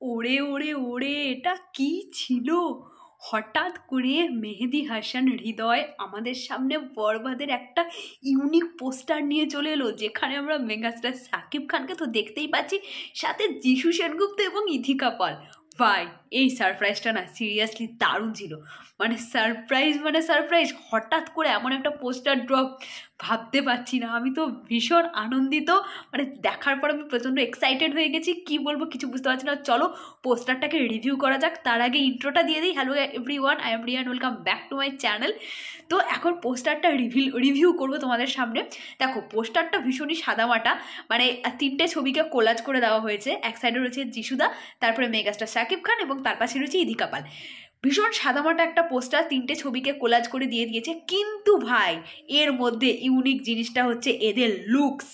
ওরে ওরে ওরে, এটা কি ছিল! হঠাৎ করে মেহেদী হাসান হৃদয় আমাদের সামনে বরবাদের একটা ইউনিক পোস্টার নিয়ে চলে এলো, যেখানে আমরা মেগাস্টার সাকিব খানকে তো দেখতেই পাচ্ছি, সাথে যিশু সেনগুপ্ত এবং ইথিকা পাল। ভাই, এই সারপ্রাইজটা না সিরিয়াসলি দারুণ ছিল। মানে সারপ্রাইজ, হঠাৎ করে এমন একটা পোস্টার ড্রপ, ভাবতে পারছি না। আমি তো ভীষণ আনন্দিত, মানে দেখার পর আমি প্রচণ্ড এক্সাইটেড হয়ে গেছি। কি বলবো কিছু বুঝতে পারছি না। চলো পোস্টারটাকে রিভিউ করা যাক। তার আগে ইন্ট্রোটা দিয়ে দিই। Hello everyone, I am Riyan, welcome back to my channel. তো এখন পোস্টারটা রিভিউ করবো তোমাদের সামনে। দেখো, পোস্টারটা ভীষণই সাদামাটা, মানে তিনটে ছবিকে কোলাজ করে দেওয়া হয়েছে। এক সাইডে রয়েছে যিশুদা, তারপরে মেগাস্টার শাকিব খান, এবং তার পাশে রয়েছে ইদিকা পাল। ভীষণ সাদামাটা একটা পোস্টার, তিনটে ছবিকে কোলাজ করে দিয়ে দিয়েছে। কিন্তু ভাই, এর মধ্যে ইউনিক জিনিসটা হচ্ছে এদের লুকস।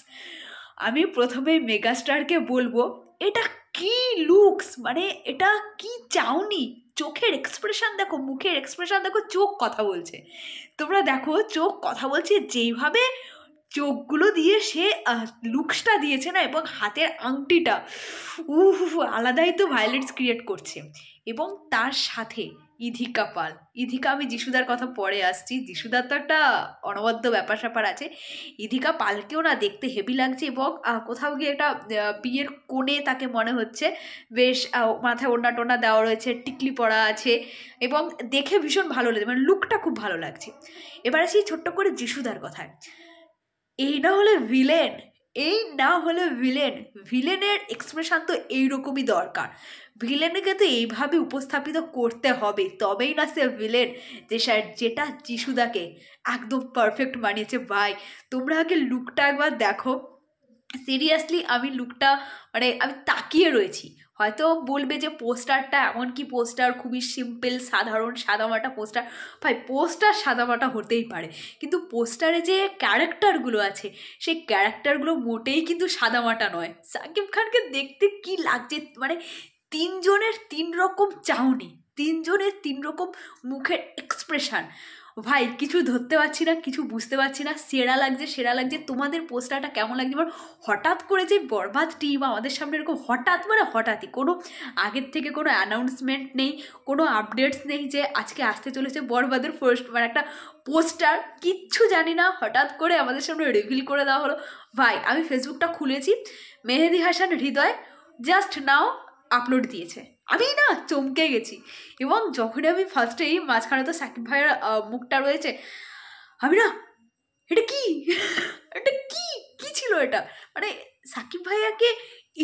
আমি প্রথমে মেগাস্টারকে বলবো, এটা কি লুকস! মানে এটা কি চাউনি! চোখের এক্সপ্রেশন দেখো, মুখের এক্সপ্রেশন দেখো, চোখ কথা বলছে। তোমরা দেখো, চোখ কথা বলছে। যেইভাবে চোখগুলো দিয়ে সে লুকসটা দিয়েছে না, এবং হাতের আংটিটা, আলাদাই তো ভায়োলেন্স ক্রিয়েট করছে। এবং তার সাথে ইধিকা পাল। ইধিকা, আমি যিশুদার কথা পরে আসছি, যিশুদার তো একটা অনবদ্য ব্যাপার স্যাপার আছে। ইধিকা পালকেও না দেখতে হেভি লাগছে, এবং কোথাও গিয়ে একটা বিয়ের কোণে তাকে মনে হচ্ছে। বেশ মাথায় ওড়না টোনা দেওয়া রয়েছে, টিকলি পরা আছে, এবং দেখে ভীষণ ভালো লাগছে, মানে লুকটা খুব ভালো লাগছে। এবার আসি ছোট্ট করে যিশুদার কথায়। এই না হলে ভিলেন, ভিলেনের এক্সপ্রেশন তো এইরকমই দরকার। ভিলেনকে তো এইভাবে উপস্থাপিত করতে হবে, তবেই না সে ভিলেন। যেটা যিশুদাকে একদম পারফেক্ট মানিয়েছে। ভাই, তোমরা আগে লুকটা একবার দেখো। সিরিয়াসলি আমি লুকটা, মানে আমি তাকিয়ে রয়েছি। হয়তো বলবে যে পোস্টারটা এমন কি পোস্টার, খুবই সিম্পল সাধারণ সাদামাটা পোস্টার। ভাই, পোস্টার সাদামাটা হতেই পারে, কিন্তু পোস্টারে যে ক্যারেক্টারগুলো আছে, সেই ক্যারেক্টারগুলো মোটেই কিন্তু সাদামাটা নয়। সাকিব খানকে দেখতে কি লাগছে! মানে তিনজনের তিন রকম চাহনি, তিনজনের তিন রকম মুখের এক্সপ্রেশন। ভাই, কিছু ধরতে পারছি না, কিছু বুঝতে পারছি না। সেরা লাগছে, সেরা লাগছে। তোমাদের পোস্টারটা কেমন লাগছে? এবার হঠাৎ করে যে বরবাদ টিম আমাদের সামনে এরকম হঠাৎ, মানে হঠাৎই, কোনো আগের থেকে কোনো অ্যানাউন্সমেন্ট নেই, কোনো আপডেটস নেই যে আজকে আসতে চলেছে বরবাদের ফার্স্ট, মানে একটা পোস্টার, কিচ্ছু জানি না, হঠাৎ করে আমাদের সামনে রিভিল করে দেওয়া হলো। ভাই, আমি ফেসবুকটা খুলেছি, মেহেদী হাসান হৃদয় জাস্ট নাও আপলোড দিয়েছে। আমি না চমকে গেছি। এবং যখনই আমি ফার্স্টেই, মাঝখানে তো সাকিব ভাইয়ের মুখটা রয়েছে, আমি না, এটা কি এটা কি কি ছিল এটা! মানে সাকিব ভাইয়াকে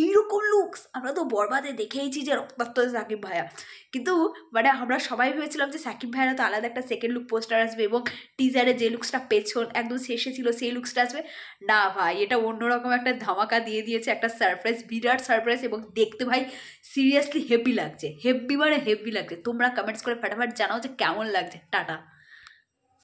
এইরকম লুকস আমরা তো বরবাদে দেখেইছি, যে রক্তাক্ত সাকিব ভাইয়া। কিন্তু মানে আমরা সবাই ভেবেছিলাম যে সাকিব ভাইয়ারা তো আলাদা একটা সেকেন্ড লুক পোস্টার আসবে, এবং টিজারে যে লুকসটা পেছন একদম শেষে ছিল সেই লুকসটা আসবে। না ভাই, এটা অন্যরকম একটা ধামাকা দিয়ে দিয়েছে, একটা সারপ্রাইজ, বিরাট সারপ্রাইজ। এবং দেখতে ভাই সিরিয়াসলি হেভি লাগছে, হেভি মানে হেভি লাগছে। তোমরা কমেন্টস করে ফাটাফাট জানাও যে কেমন লাগছে। টাটা।